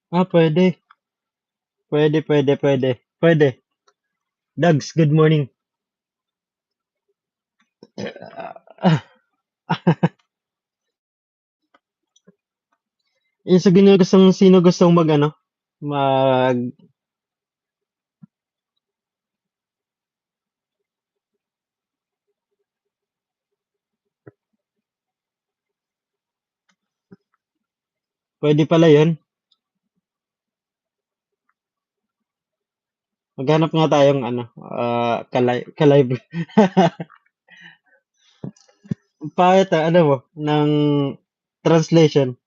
Pwede. Pwede, pwede, pwede. Pwede. Dags, good morning. Ah, yung sa gustong, sino gustong mag, ano, mag, pwede pala yun. Maghanap nga tayong, ano, ka-live. Pakit, ano mo, ng translation.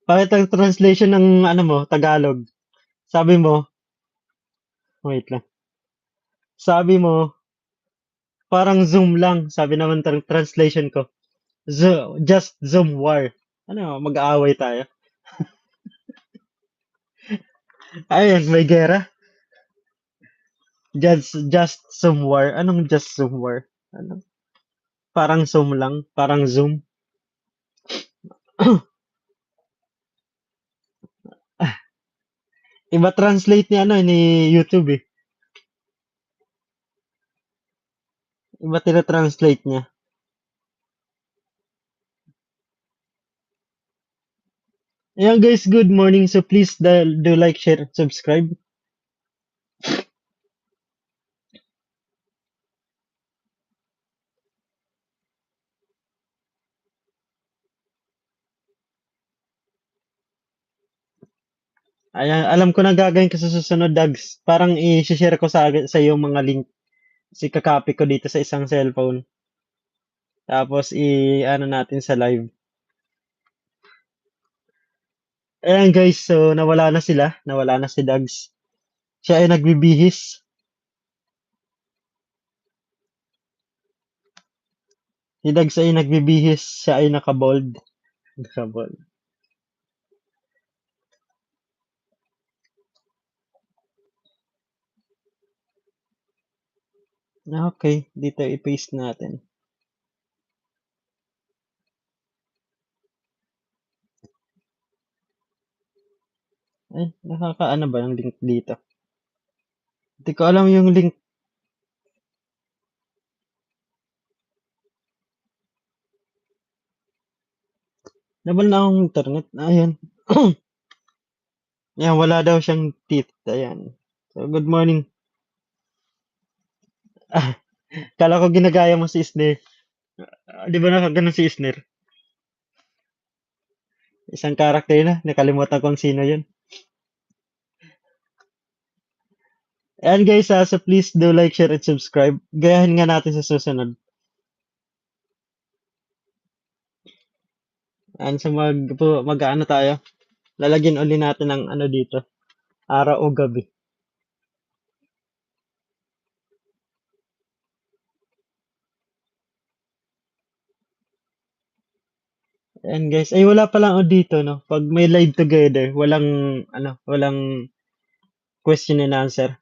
Pakit ang translation ng, ano mo, Tagalog. Sabi mo, wait lang. Sabi mo, parang Zoom lang. Sabi naman translation ko. Just Zoom war. Ano, mag-aaway tayo. Ayun, may gera. Just Zoom war. Anong just Zoom war? Ano? Parang Zoom lang. Parang Zoom. Iba translate ni ano ni YouTube eh. Iba tira-translate niya. Ayan guys, good morning. So please do like, share, and subscribe. Ayan, alam ko na gagawin ko sa susunod, Dags. Parang i-share ko sa iyo mga link. Si kakopy ko dito sa isang cellphone. Tapos ano natin sa live. Ayan guys, so nawala na sila. Nawala na si Dags. Siya ay nagbibihis. Si Dags ay nagbibihis. Siya ay nakabold. Nakabold. Okay, dito i-paste natin. Ay, nakakaano ba yung link dito? Hindi ko alam yung link. Nabal na akong internet. Ayan. Ayan, wala daw siyang teeth. Ayan. So, good morning. Ah, kala ko ginagaya mo si Isner. Di ba nakaganon si Isner? Isang karakter na. Nakalimutan kong sino yun. Ayan guys, so please do like, share, and subscribe. Gayahin nga natin sa susunod. Ayan, so mag-ano tayo. Lalagyan uli natin ng ano dito. Araw o gabi. Ayan guys. Ay, wala pa lang o dito, no? Pag may live together, walang question and answer.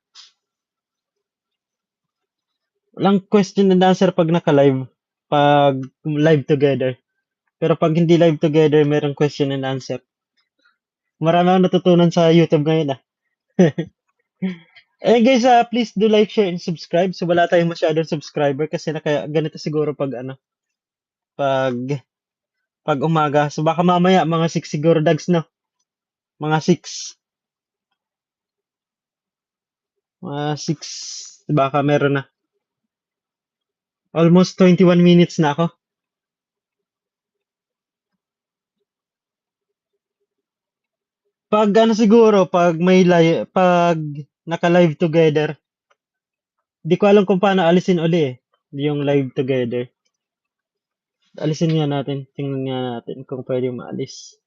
Walang question and answer pag naka-live. Pag live together. Pero pag hindi live together, merong question and answer. Marami akong natutunan sa YouTube ngayon, ah. Eh guys, please do like, share, and subscribe. So wala tayong masyadong subscriber kasi ganito siguro pag ano, pag pag umaga. So baka mamaya mga 6 siguro, Dags, no? Mga 6. Mga 6 baka meron na. Almost 21 minutes na ako. Pag ano siguro, pag naka-live together, di ko alam kung paano alisin uli eh, yung live together. Alisin nga natin, tingnan nga natin kung pwede maalis.